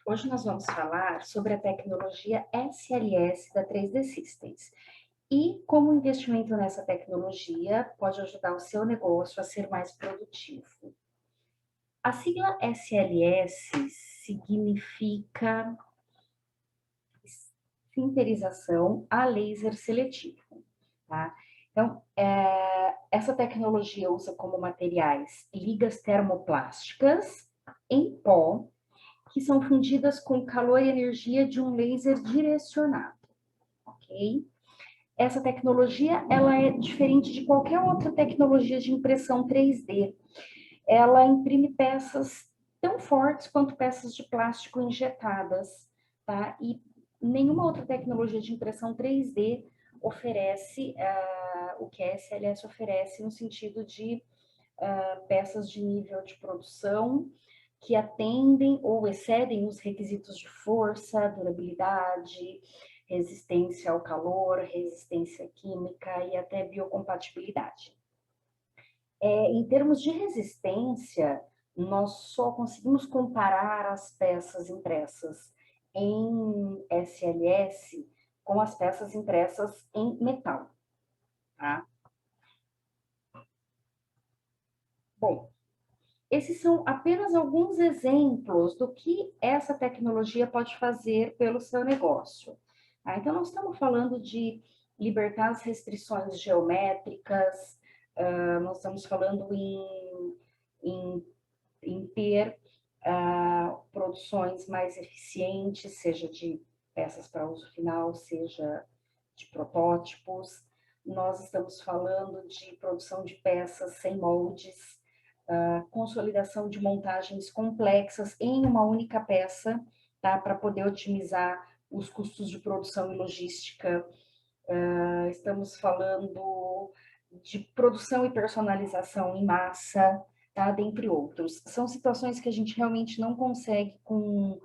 Hoje nós vamos falar sobre a tecnologia SLS da 3D Systems e como o investimento nessa tecnologia pode ajudar o seu negócio a ser mais produtivo. A sigla SLS significa sinterização a laser seletivo, tá? Então, essa tecnologia usa como materiais ligas termoplásticas em pó que são fundidas com calor e energia de um laser direcionado, ok? Essa tecnologia, ela é diferente de qualquer outra tecnologia de impressão 3D. Ela imprime peças tão fortes quanto peças de plástico injetadas, tá? E nenhuma outra tecnologia de impressão 3D oferece o que a SLS oferece no sentido de peças de nível de produção que atendem ou excedem os requisitos de força, durabilidade, resistência ao calor, resistência química e até biocompatibilidade. Em termos de resistência, nós só conseguimos comparar as peças impressas em SLS com as peças impressas em metal, tá? Bom, esses são apenas alguns exemplos do que essa tecnologia pode fazer pelo seu negócio. Tá? Então, nós estamos falando de libertar as restrições geométricas, nós estamos falando em ter produções mais eficientes, seja de peças para uso final, seja de protótipos. Nós estamos falando de produção de peças sem moldes, consolidação de montagens complexas em uma única peça, tá? Para poder otimizar os custos de produção e logística. Estamos falando de produção e personalização em massa, tá? Dentre outros. São situações que a gente realmente não consegue com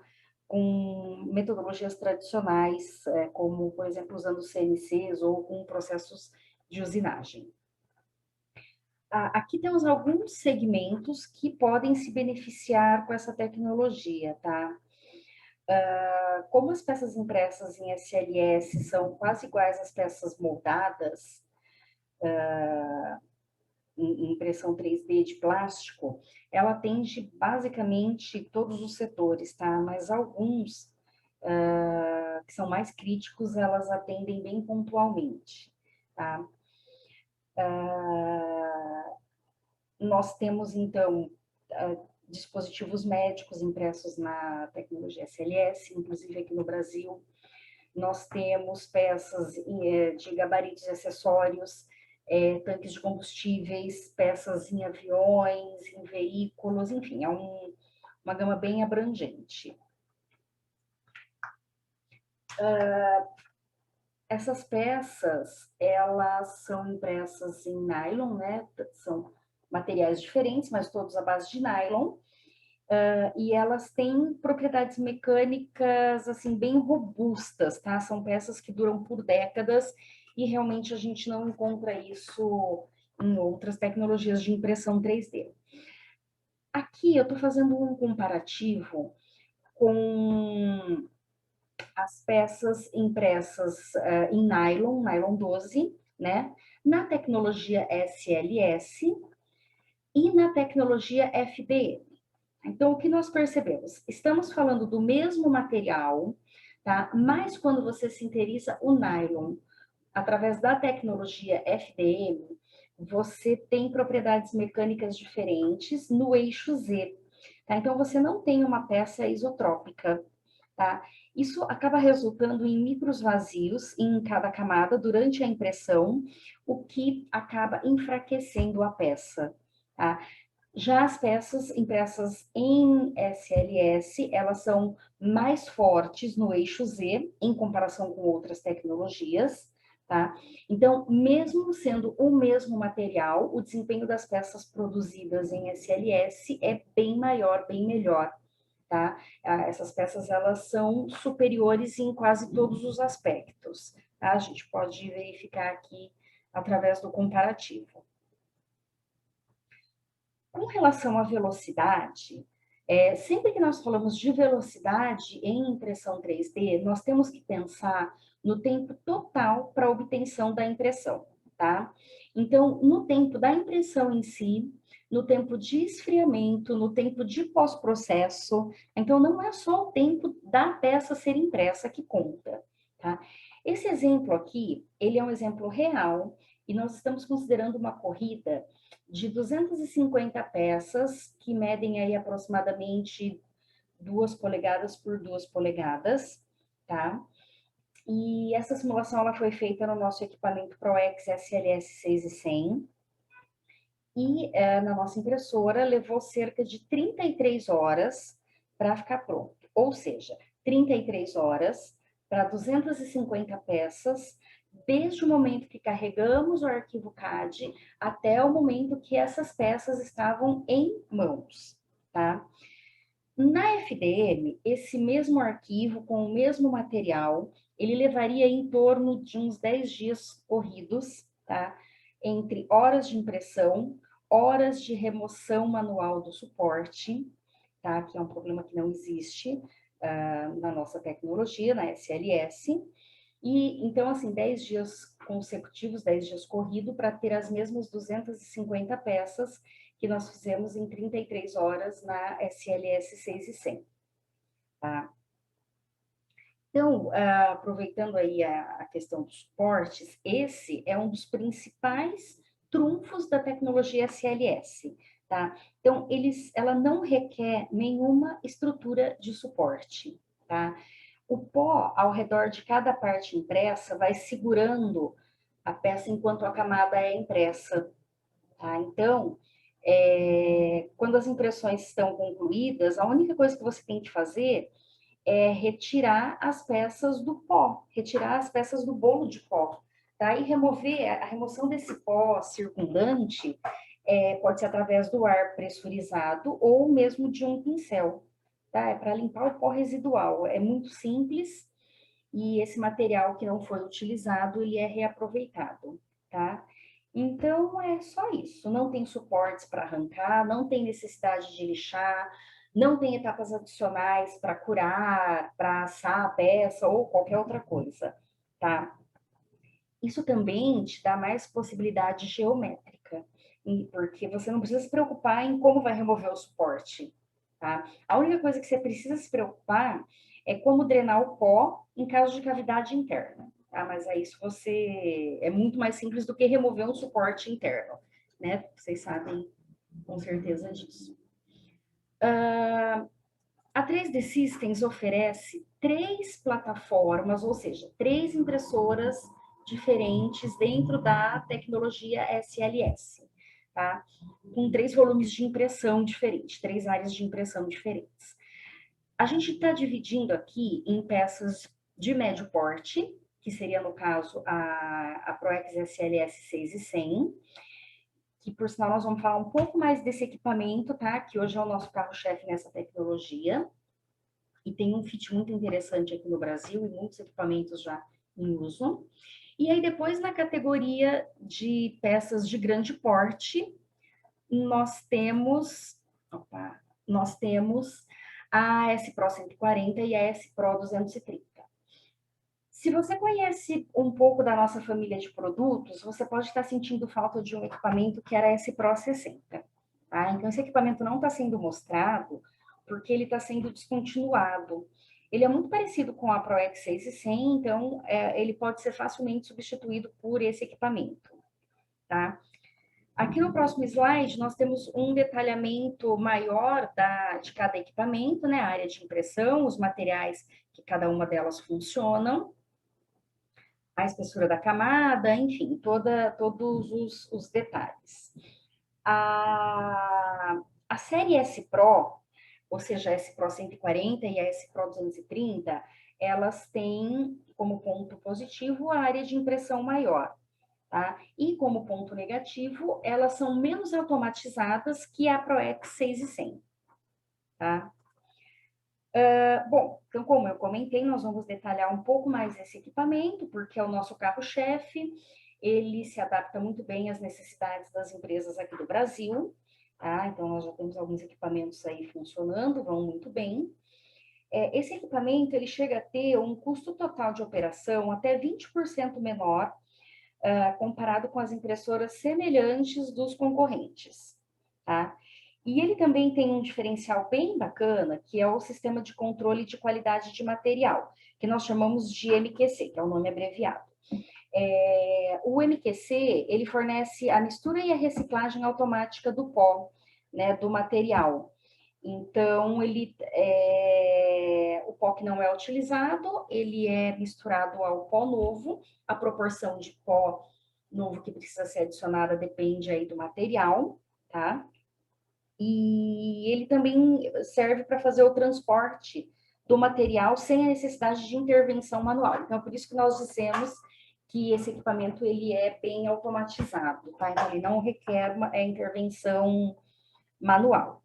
metodologias tradicionais, como, por exemplo, usando CNCs ou com processos de usinagem. Aqui temos alguns segmentos que podem se beneficiar com essa tecnologia, tá? Como as peças impressas em SLS são quase iguais às peças moldadas, em impressão 3D de plástico, ela atende basicamente todos os setores, tá? Mas alguns que são mais críticos, elas atendem bem pontualmente, tá? Nós temos, então, dispositivos médicos impressos na tecnologia SLS, inclusive aqui no Brasil. Nós temos peças de gabaritos e acessórios, tanques de combustíveis, peças em aviões, em veículos, enfim, é uma gama bem abrangente. Essas peças, elas são impressas em nylon, né? São materiais diferentes, mas todos à base de nylon. E elas têm propriedades mecânicas, assim, bem robustas, tá? São peças que duram por décadas e realmente a gente não encontra isso em outras tecnologias de impressão 3D. Aqui eu estou fazendo um comparativo com as peças impressas em nylon 12, né? Na tecnologia SLS e na tecnologia FDM. Então, o que nós percebemos? Estamos falando do mesmo material, tá? Mas quando você sinteriza o nylon através da tecnologia FDM, você tem propriedades mecânicas diferentes no eixo Z, tá? Então, você não tem uma peça isotrópica, tá? Isso acaba resultando em micros vazios em cada camada durante a impressão, o que acaba enfraquecendo a peça, tá? Já as peças impressas em SLS, elas são mais fortes no eixo Z, em comparação com outras tecnologias, tá? Então, mesmo sendo o mesmo material, o desempenho das peças produzidas em SLS é bem maior, bem melhor, tá? Essas peças, elas são superiores em quase todos os aspectos, tá? A gente pode verificar aqui através do comparativo. Com relação à velocidade, Sempre que nós falamos de velocidade em impressão 3D, nós temos que pensar no tempo total para a obtenção da impressão, tá? Então, no tempo da impressão em si, no tempo de esfriamento, no tempo de pós-processo. Então, não é só o tempo da peça ser impressa que conta, tá? Esse exemplo aqui, ele é um exemplo real e nós estamos considerando uma corrida de 250 peças, que medem aí aproximadamente 2 polegadas por 2 polegadas, tá? E essa simulação ela foi feita no nosso equipamento ProEx SLS 6100 e na nossa impressora levou cerca de 33 horas para ficar pronto. Ou seja, 33 horas para 250 peças, desde o momento que carregamos o arquivo CAD até o momento que essas peças estavam em mãos, tá? Na FDM, esse mesmo arquivo, com o mesmo material, ele levaria em torno de uns 10 dias corridos, tá? Entre horas de impressão, horas de remoção manual do suporte, tá? Que é um problema que não existe na nossa tecnologia, na SLS. E então, assim, 10 dias consecutivos, 10 dias corrido, para ter as mesmas 250 peças que nós fizemos em 33 horas na SLS 6100, tá? Então, aproveitando aí a questão dos suportes, esse é um dos principais trunfos da tecnologia SLS, tá? Então, ela não requer nenhuma estrutura de suporte, tá? O pó ao redor de cada parte impressa vai segurando a peça enquanto a camada é impressa, tá? Então, quando as impressões estão concluídas, a única coisa que você tem que fazer é retirar as peças do pó, retirar as peças do bolo de pó, tá? E remover, a remoção desse pó circundante pode ser através do ar pressurizado ou mesmo de um pincel, tá? É para limpar o pó residual. É muito simples e esse material que não foi utilizado, ele é reaproveitado, tá? Então, é só isso. Não tem suportes para arrancar, não tem necessidade de lixar, não tem etapas adicionais para curar, para assar a peça ou qualquer outra coisa, tá? Isso também te dá mais possibilidade geométrica, porque você não precisa se preocupar em como vai remover o suporte, tá? A única coisa que você precisa se preocupar é como drenar o pó em caso de cavidade interna, tá? Mas aí isso você é muito mais simples do que remover um suporte interno, né? Vocês sabem com certeza disso. A 3D Systems oferece 3 plataformas, ou seja, 3 impressoras diferentes dentro da tecnologia SLS, tá? Com 3 volumes de impressão diferentes, 3 áreas de impressão diferentes. A gente está dividindo aqui em peças de médio porte, que seria, no caso, a ProEx SLS 6100, que, por sinal, nós vamos falar um pouco mais desse equipamento, tá? Que hoje é o nosso carro-chefe nessa tecnologia. E tem um fit muito interessante aqui no Brasil e muitos equipamentos já em uso. E aí depois na categoria de peças de grande porte, nós temos, nós temos a S Pro 140 e a S Pro 230. Se você conhece um pouco da nossa família de produtos, você pode estar sentindo falta de um equipamento que era S Pro 60. Tá? Então, esse equipamento não está sendo mostrado porque ele está sendo descontinuado. Ele é muito parecido com a ProEx 6100, então ele pode ser facilmente substituído por esse equipamento. Tá? Aqui no próximo slide, nós temos um detalhamento maior de cada equipamento, né? A área de impressão, os materiais que cada uma delas funcionam, a espessura da camada, enfim, todos os detalhes. A série S Pro, ou seja, a S Pro 140 e a S Pro 230, elas têm como ponto positivo a área de impressão maior, tá? E como ponto negativo, elas são menos automatizadas que a ProEx 6100, tá? Bom, então, como eu comentei, nós vamos detalhar um pouco mais esse equipamento, porque é o nosso carro-chefe, ele se adapta muito bem às necessidades das empresas aqui do Brasil, tá? Então, nós já temos alguns equipamentos aí funcionando, vão muito bem. Esse equipamento, ele chega a ter um custo total de operação até 20% menor, comparado com as impressoras semelhantes dos concorrentes, tá? E ele também tem um diferencial bem bacana, que é o sistema de controle de qualidade de material, que nós chamamos de MQC, que é o nome abreviado. O MQC, ele fornece a mistura e a reciclagem automática do pó, né, do material. Então, o pó que não é utilizado, ele é misturado ao pó novo, a proporção de pó novo que precisa ser adicionada depende aí do material, tá? E ele também serve para fazer o transporte do material sem a necessidade de intervenção manual. Então, por isso que nós dizemos que esse equipamento ele é bem automatizado, tá? Então, ele não requer uma intervenção manual.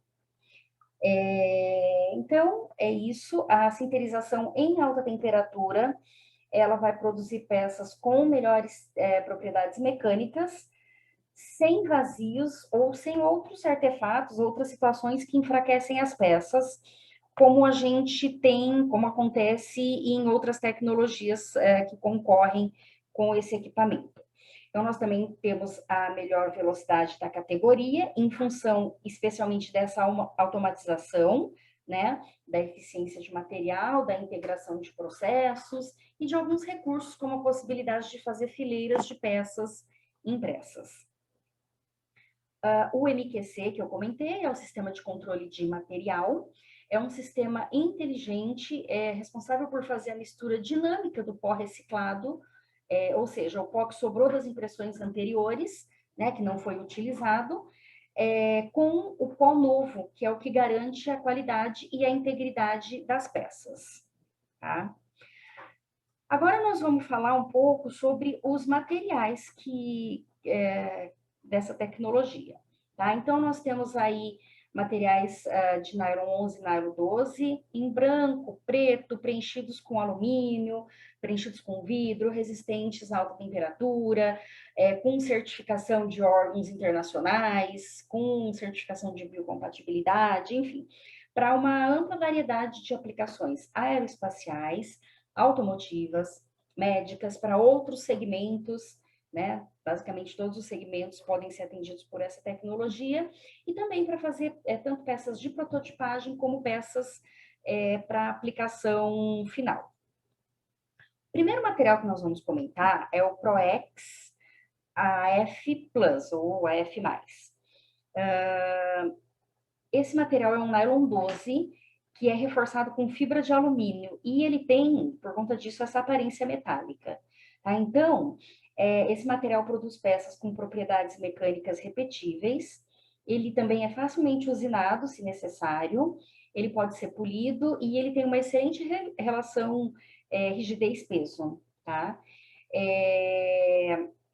Então, é isso. A sinterização em alta temperatura, ela vai produzir peças com melhores propriedades mecânicas, sem vazios ou sem outros artefatos, outras situações que enfraquecem as peças, como a gente tem, como acontece em outras tecnologias que concorrem com esse equipamento. Então, nós também temos a melhor velocidade da categoria, em função especialmente dessa automatização, né, da eficiência de material, da integração de processos e de alguns recursos, como a possibilidade de fazer fileiras de peças impressas. O MQC, que eu comentei, é o Sistema de Controle de Material, é um sistema inteligente, responsável por fazer a mistura dinâmica do pó reciclado, ou seja, o pó que sobrou das impressões anteriores, né, que não foi utilizado, com o pó novo, que é o que garante a qualidade e a integridade das peças, tá? Agora nós vamos falar um pouco sobre os materiais dessa tecnologia, tá? Então, nós temos aí materiais de nylon 11 e nylon 12, em branco, preto, preenchidos com alumínio, preenchidos com vidro, resistentes a alta temperatura, com certificação de órgãos internacionais, com certificação de biocompatibilidade, enfim, para uma ampla variedade de aplicações aeroespaciais, automotivas, médicas, para outros segmentos, né? Basicamente, todos os segmentos podem ser atendidos por essa tecnologia, e também para fazer tanto peças de prototipagem como peças para aplicação final. O primeiro material que nós vamos comentar é o ProEx AF Plus, ou AF+. Esse material é um nylon 12, que é reforçado com fibra de alumínio, e ele tem, por conta disso, essa aparência metálica. Tá? Então, esse material produz peças com propriedades mecânicas repetíveis, ele também é facilmente usinado, se necessário, ele pode ser polido, e ele tem uma excelente relação rigidez-peso, tá?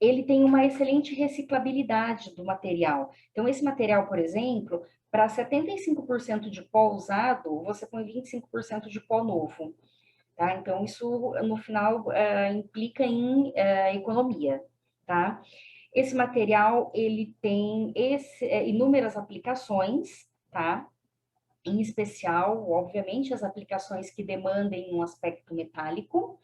Ele tem uma excelente reciclabilidade do material. Então, esse material, por exemplo, para 75% de pó usado, você põe 25% de pó novo. Tá? Então, isso, no final, implica em economia. Tá? Esse material, ele tem inúmeras aplicações, tá? Em especial, obviamente, as aplicações que demandem um aspecto metálico.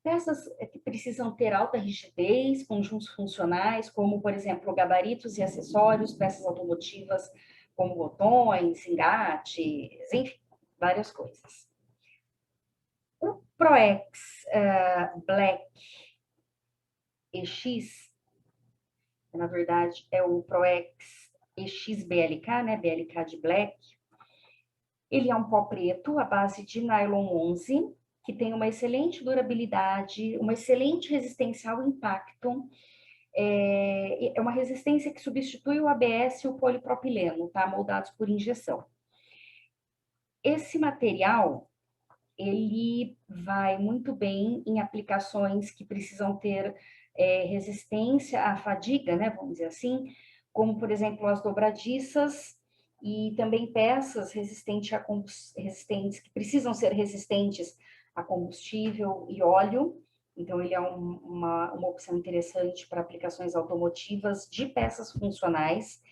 Peças que precisam ter alta rigidez, conjuntos funcionais, como, por exemplo, gabaritos e acessórios, peças automotivas, como botões, engates, enfim, várias coisas. O ProEx Black EX, na verdade é o ProEx EX BLK, né, BLK de Black, ele é um pó preto à base de nylon 11, que tem uma excelente durabilidade, uma excelente resistência ao impacto, é uma resistência que substitui o ABS e o polipropileno, tá? Moldados por injeção. Esse material, ele vai muito bem em aplicações que precisam ter resistência à fadiga, né? Vamos dizer assim, como, por exemplo, as dobradiças, e também peças resistentes, que precisam ser resistentes a combustível e óleo. Então, ele é uma opção interessante para aplicações automotivas de peças funcionais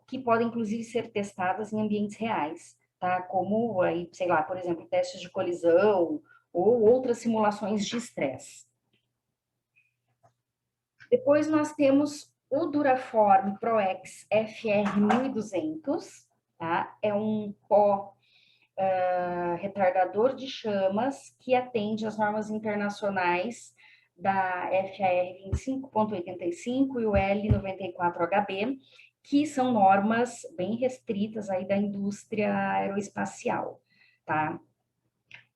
que podem, inclusive, ser testadas em ambientes reais, tá? Como, aí, sei lá, por exemplo, testes de colisão ou outras simulações de estresse. Depois nós temos o Duraform ProX FR 1200, tá? É um pó retardador de chamas que atende às normas internacionais da FAR 25.85 e o L94HB, que são normas bem restritas aí da indústria aeroespacial, tá?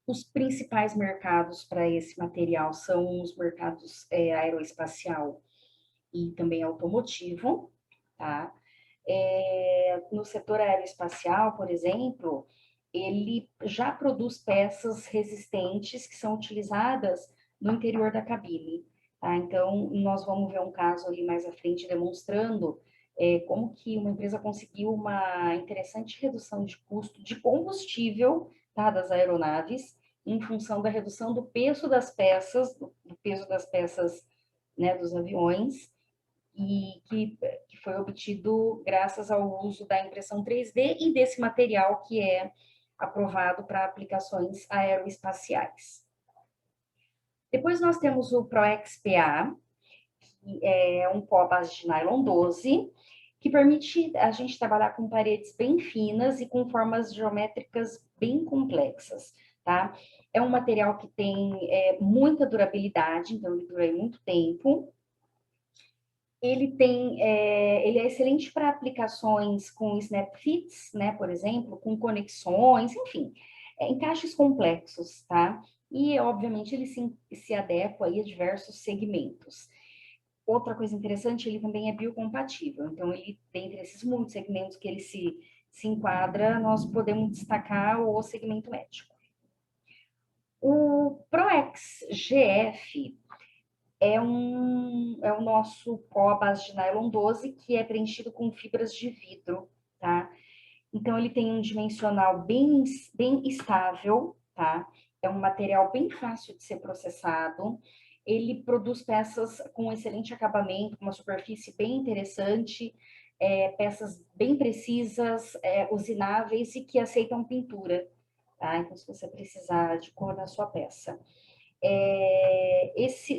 Os principais mercados para esse material são os mercados aeroespacial e também automotivo, tá? No setor aeroespacial, por exemplo, ele já produz peças resistentes que são utilizadas no interior da cabine, tá? Então, nós vamos ver um caso ali mais à frente demonstrando como que uma empresa conseguiu uma interessante redução de custo de combustível, tá, das aeronaves, em função da redução do peso das peças, né, dos aviões, e que foi obtido graças ao uso da impressão 3D e desse material que é aprovado para aplicações aeroespaciais. Depois nós temos o ProXPA, que é um pó à base de nylon 12, que permite a gente trabalhar com paredes bem finas e com formas geométricas bem complexas, tá? É um material que tem muita durabilidade, então ele dura muito tempo. Ele é excelente para aplicações com snap fits, né, por exemplo, com conexões, enfim, encaixes complexos, tá? E, obviamente, ele se adequa aí a diversos segmentos. Outra coisa interessante, ele também é biocompatível, então ele, dentre esses muitos segmentos que ele se enquadra, nós podemos destacar o segmento médico. O ProX GF é o nosso pó à base de nylon 12, que é preenchido com fibras de vidro, tá? Então, ele tem um dimensional bem estável, tá? É um material bem fácil de ser processado. Ele produz peças com excelente acabamento, com uma superfície bem interessante, peças bem precisas, usináveis e que aceitam pintura, tá? Então, se você precisar de cor na sua peça.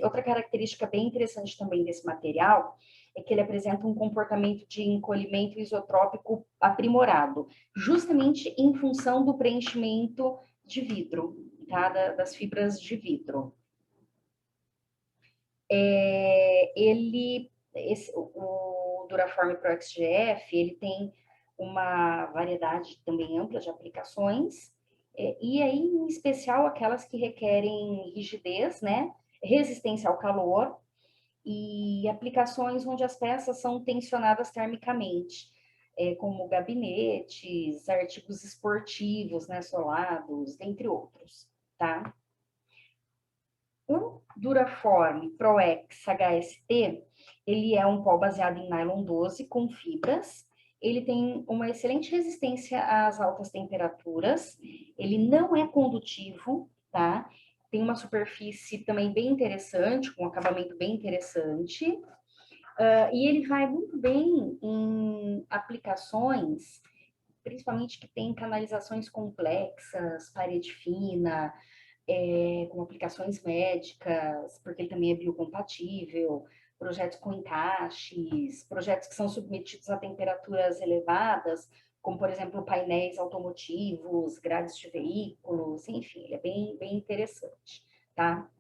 Outra característica bem interessante também desse material é que ele apresenta um comportamento de encolhimento isotrópico aprimorado, justamente em função do preenchimento de vidro, tá? Das fibras de vidro. O Duraform Pro XGF, ele tem uma variedade também ampla de aplicações, e aí, em especial, aquelas que requerem rigidez, né? Resistência ao calor e aplicações onde as peças são tensionadas termicamente, como gabinetes, artigos esportivos, né, solados, dentre outros, tá? O Duraform ProX HST, ele é um pó baseado em nylon 12 com fibras. Ele tem uma excelente resistência às altas temperaturas. Ele não é condutivo, tá? Tem uma superfície também bem interessante, com um acabamento bem interessante. E ele vai muito bem em aplicações, principalmente que tem canalizações complexas, parede fina, com aplicações médicas, porque ele também é biocompatível, projetos com encaixes, projetos que são submetidos a temperaturas elevadas, como, por exemplo, painéis automotivos, grades de veículos, enfim, ele é bem interessante, tá?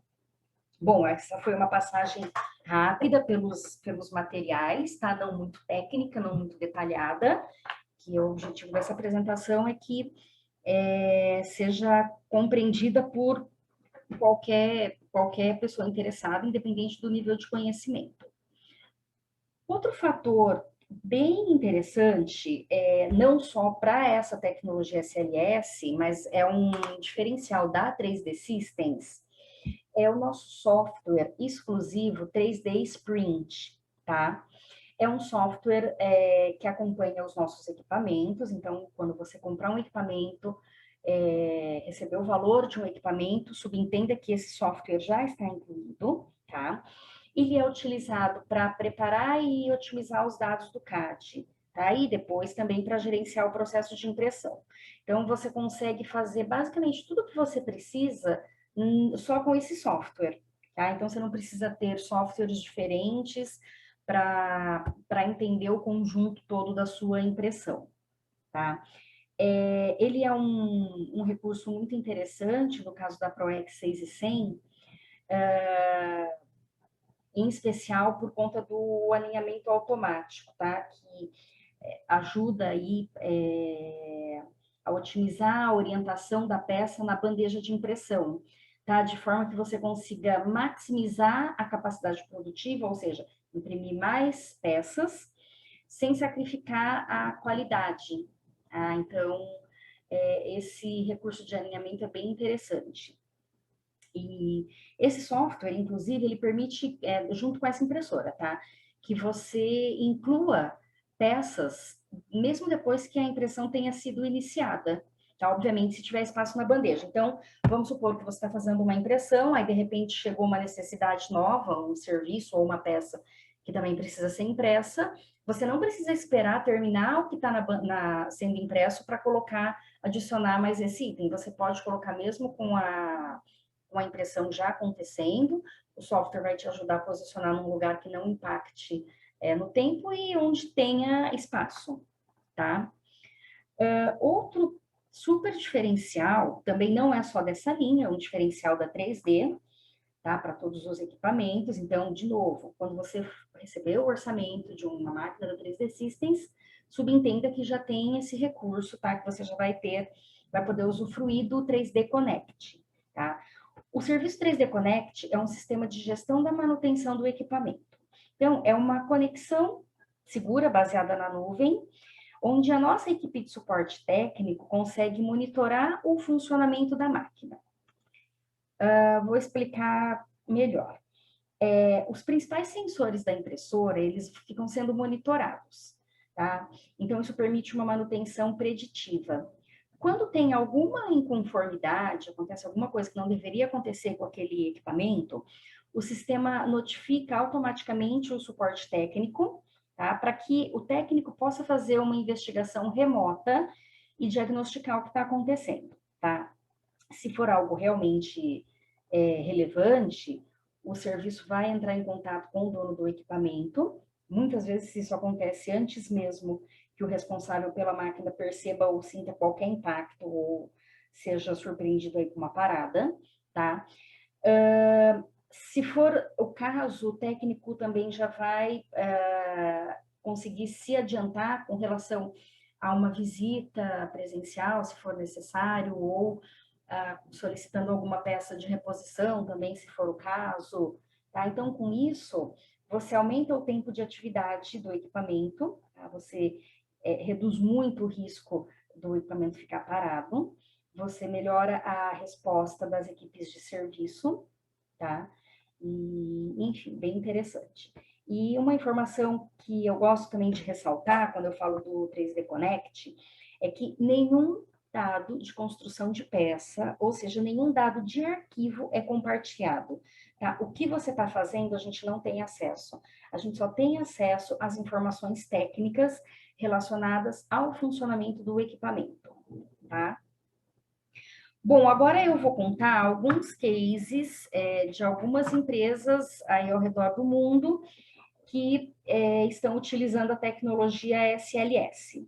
Bom, essa foi uma passagem rápida pelos materiais, tá? Não muito técnica, não muito detalhada, que o objetivo dessa apresentação é que seja compreendida por qualquer pessoa interessada, independente do nível de conhecimento. Outro fator bem interessante, não só para essa tecnologia SLS, mas é um diferencial da 3D Systems, é o nosso software exclusivo 3D Sprint, tá? É um software que acompanha os nossos equipamentos, então, quando você comprar um equipamento, receber o valor de um equipamento, subentenda que esse software já está incluído, tá? Ele é utilizado para preparar e otimizar os dados do CAD, tá? E depois também para gerenciar o processo de impressão. Então, você consegue fazer basicamente tudo o que você precisa só com esse software, tá? Então, você não precisa ter softwares diferentes para entender o conjunto todo da sua impressão, tá? Ele é um recurso muito interessante, no caso da ProEx 6100, em especial por conta do alinhamento automático, tá? Que ajuda aí a otimizar a orientação da peça na bandeja de impressão, tá? De forma que você consiga maximizar a capacidade produtiva, ou seja, imprimir mais peças, sem sacrificar a qualidade, tá? Então, esse recurso de alinhamento é bem interessante. E esse software, inclusive, ele permite, junto com essa impressora, tá? Que você inclua peças, mesmo depois que a impressão tenha sido iniciada, tá? Obviamente, se tiver espaço na bandeja. Então, vamos supor que você está fazendo uma impressão, aí de repente chegou uma necessidade nova, um serviço ou uma peça que também precisa ser impressa. Você não precisa esperar terminar o que está sendo impresso para colocar, adicionar mais esse item. Você pode colocar mesmo com a impressão já acontecendo, o software vai te ajudar a posicionar num lugar que não impacte no tempo e onde tenha espaço, tá? Outro super diferencial, também não é só dessa linha, é um diferencial da 3D, tá? Para todos os equipamentos. Então, de novo, quando você receber o orçamento de uma máquina da 3D Systems, subentenda que já tem esse recurso, tá? Que você já vai poder usufruir do 3D Connect, tá? O serviço 3D Connect é um sistema de gestão da manutenção do equipamento. Então, é uma conexão segura, baseada na nuvem, onde a nossa equipe de suporte técnico consegue monitorar o funcionamento da máquina. Vou explicar melhor. Os principais sensores da impressora, eles ficam sendo monitorados, tá? Então, isso permite uma manutenção preditiva. Quando tem alguma inconformidade, acontece alguma coisa que não deveria acontecer com aquele equipamento, o sistema notifica automaticamente o suporte técnico, tá? Para que o técnico possa fazer uma investigação remota e diagnosticar o que está acontecendo, tá? Se for algo realmente relevante, o serviço vai entrar em contato com o dono do equipamento. Muitas vezes isso acontece antes mesmo que o responsável pela máquina perceba ou sinta qualquer impacto ou seja surpreendido aí com uma parada, tá? Se for o caso, o técnico também já vai conseguir se adiantar com relação a uma visita presencial, se for necessário, ou solicitando alguma peça de reposição também, se for o caso, tá? Então, com isso, você aumenta o tempo de atividade do equipamento, tá? Você reduz muito o risco do equipamento ficar parado, você melhora a resposta das equipes de serviço, tá? E, enfim, bem interessante. E uma informação que eu gosto também de ressaltar quando eu falo do 3D Connect é que nenhum dado de construção de peça, ou seja, nenhum dado de arquivo é compartilhado. Tá? O que você está fazendo, a gente não tem acesso. A gente só tem acesso às informações técnicas relacionadas ao funcionamento do equipamento. Tá? Bom, agora eu vou contar alguns cases de algumas empresas aí ao redor do mundo que estão utilizando a tecnologia SLS.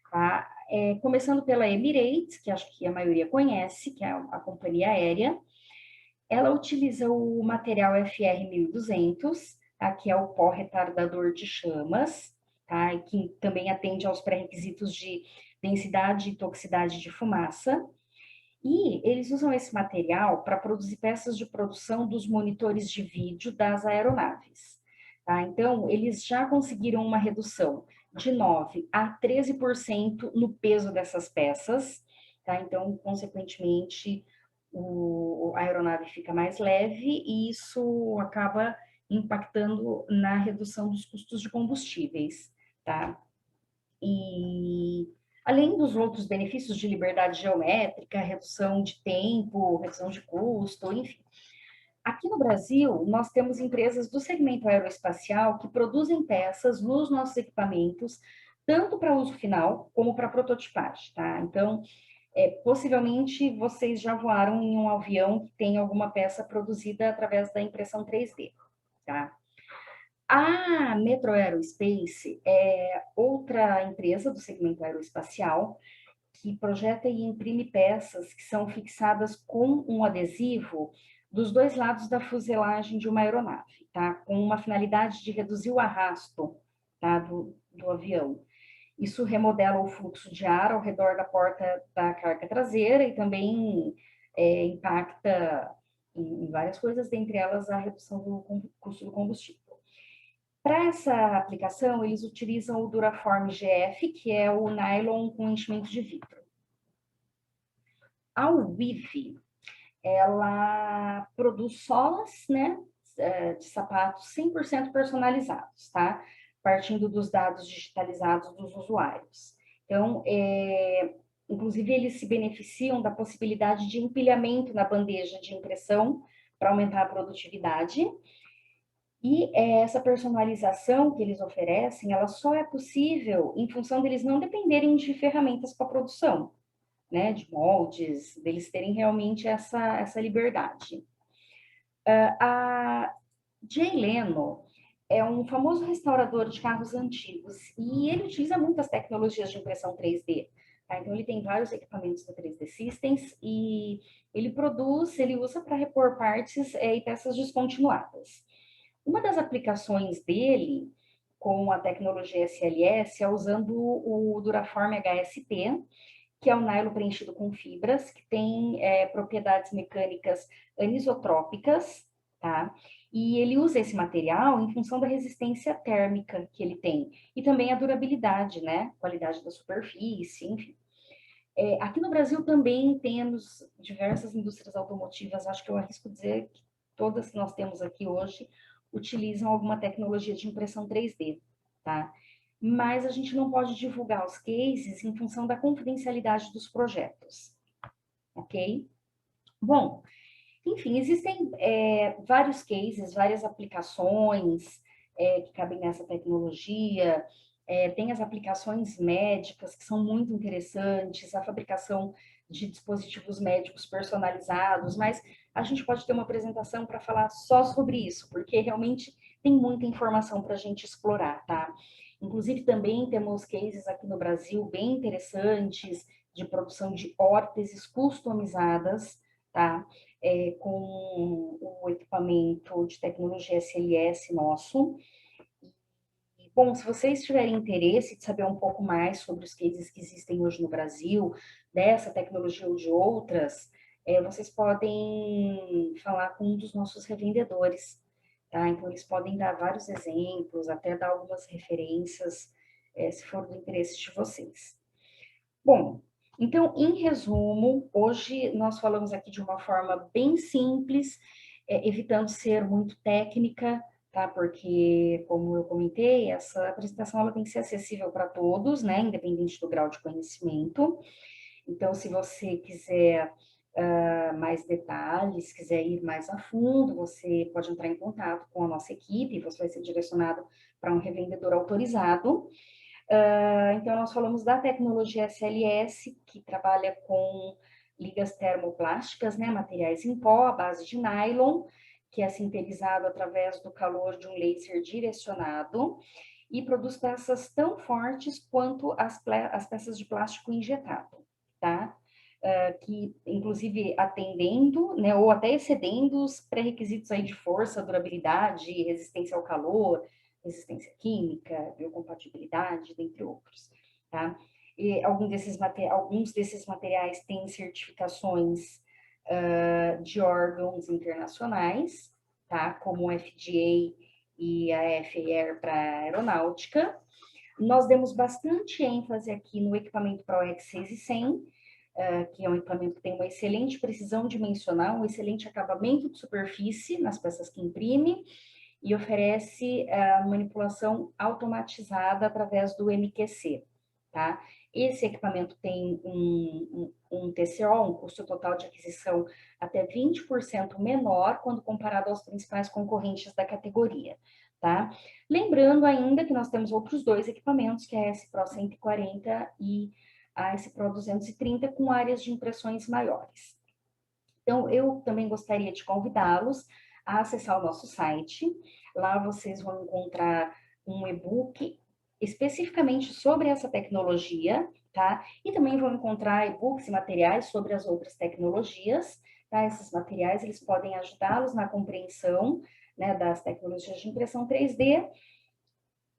Tá? Começando pela Emirates, que acho que a maioria conhece, que é a companhia aérea. Ela utiliza o material FR1200, tá? Que é o pó retardador de chamas, tá? E que também atende aos pré-requisitos de densidade e toxicidade de fumaça. E eles usam esse material para produzir peças de produção dos monitores de vídeo das aeronaves. Tá? Então, eles já conseguiram uma redução de 9 a 13% no peso dessas peças. Tá? Então, consequentemente, a aeronave fica mais leve e isso acaba impactando na redução dos custos de combustíveis. Tá? E além dos outros benefícios de liberdade geométrica, redução de tempo, redução de custo, enfim. Aqui no Brasil, nós temos empresas do segmento aeroespacial que produzem peças nos nossos equipamentos tanto para uso final como para prototipagem, tá? Então, possivelmente vocês já voaram em um avião que tem alguma peça produzida através da impressão 3D, tá? A Metro Aerospace é outra empresa do segmento aeroespacial que projeta e imprime peças que são fixadas com um adesivo dos dois lados da fuselagem de uma aeronave, tá? Com uma finalidade de reduzir o arrasto, tá? do avião. Isso remodela o fluxo de ar ao redor da porta da carga traseira e também impacta em várias coisas, dentre elas a redução do custo do combustível. Para essa aplicação, eles utilizam o Duraform GF, que é o nylon com enchimento de vidro. A Wivi, ela produz solas, né, de sapatos 100% personalizados, tá? Partindo dos dados digitalizados dos usuários. Então, inclusive, eles se beneficiam da possibilidade de empilhamento na bandeja de impressão para aumentar a produtividade. E essa personalização que eles oferecem, ela só é possível em função deles não dependerem de ferramentas para produção, né, de moldes, deles terem realmente essa liberdade. A Jay Leno é um famoso restaurador de carros antigos e ele utiliza muitas tecnologias de impressão 3D. Tá? Então, ele tem vários equipamentos da 3D Systems e ele usa para repor partes e peças descontinuadas. Uma das aplicações dele com a tecnologia SLS é usando o Duraform HST, que é o nylon preenchido com fibras, que tem propriedades mecânicas anisotrópicas, tá? E ele usa esse material em função da resistência térmica que ele tem, e também a durabilidade, né? Qualidade da superfície, enfim. Aqui no Brasil também temos diversas indústrias automotivas, acho que eu arrisco dizer que todas que nós temos aqui hoje utilizam alguma tecnologia de impressão 3D, tá? Mas a gente não pode divulgar os cases em função da confidencialidade dos projetos, ok? Bom, enfim, existem vários cases, várias aplicações que cabem nessa tecnologia, tem as aplicações médicas que são muito interessantes, a fabricação de dispositivos médicos personalizados, mas a gente pode ter uma apresentação para falar só sobre isso, porque realmente tem muita informação para a gente explorar, tá? Inclusive, também temos cases aqui no Brasil bem interessantes de produção de órteses customizadas, tá? Com o equipamento de tecnologia SLS nosso. E, bom, se vocês tiverem interesse de saber um pouco mais sobre os cases que existem hoje no Brasil, dessa tecnologia ou de outras, vocês podem falar com um dos nossos revendedores, tá? Então, eles podem dar vários exemplos, até dar algumas referências, se for do interesse de vocês. Bom, então, em resumo, hoje nós falamos aqui de uma forma bem simples, evitando ser muito técnica, tá? Porque, como eu comentei, essa apresentação ela tem que ser acessível para todos, né? Independente do grau de conhecimento. Então, se você quiser mais detalhes, quiser ir mais a fundo, você pode entrar em contato com a nossa equipe, você vai ser direcionado para um revendedor autorizado. Então, nós falamos da tecnologia SLS, que trabalha com ligas termoplásticas, né, materiais em pó, à base de nylon, que é sintetizado através do calor de um laser direcionado, e produz peças tão fortes quanto as peças de plástico injetado, tá? Que, inclusive, atendendo, né, ou até excedendo os pré-requisitos aí de força, durabilidade, resistência ao calor, resistência química, biocompatibilidade, dentre outros, tá? E alguns desses materiais têm certificações de órgãos internacionais, tá? Como o FDA e a FAR para aeronáutica. Nós demos bastante ênfase aqui no equipamento ProX 6100, que é um equipamento que tem uma excelente precisão dimensional, um excelente acabamento de superfície nas peças que imprime, e oferece manipulação automatizada através do MQC, tá? Esse equipamento tem um TCO, um custo total de aquisição, até 20% menor quando comparado aos principais concorrentes da categoria. tá? Lembrando ainda que nós temos outros dois equipamentos, que é a S Pro 140 e a S Pro 230, com áreas de impressões maiores. Então, eu também gostaria de convidá-los a acessar o nosso site. Lá vocês vão encontrar um e-book especificamente sobre essa tecnologia, tá? E também vão encontrar e-books e materiais sobre as outras tecnologias, tá? Esses materiais, eles podem ajudá-los na compreensão, né, das tecnologias de impressão 3D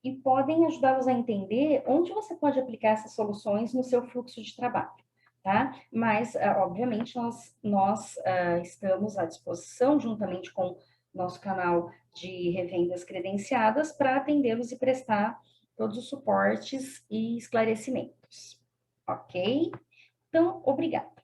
e podem ajudá-los a entender onde você pode aplicar essas soluções no seu fluxo de trabalho, tá? Mas, obviamente, nós estamos à disposição, juntamente com nosso canal de revendas credenciadas, para atendê-los e prestar todos os suportes e esclarecimentos, ok? Então, obrigada.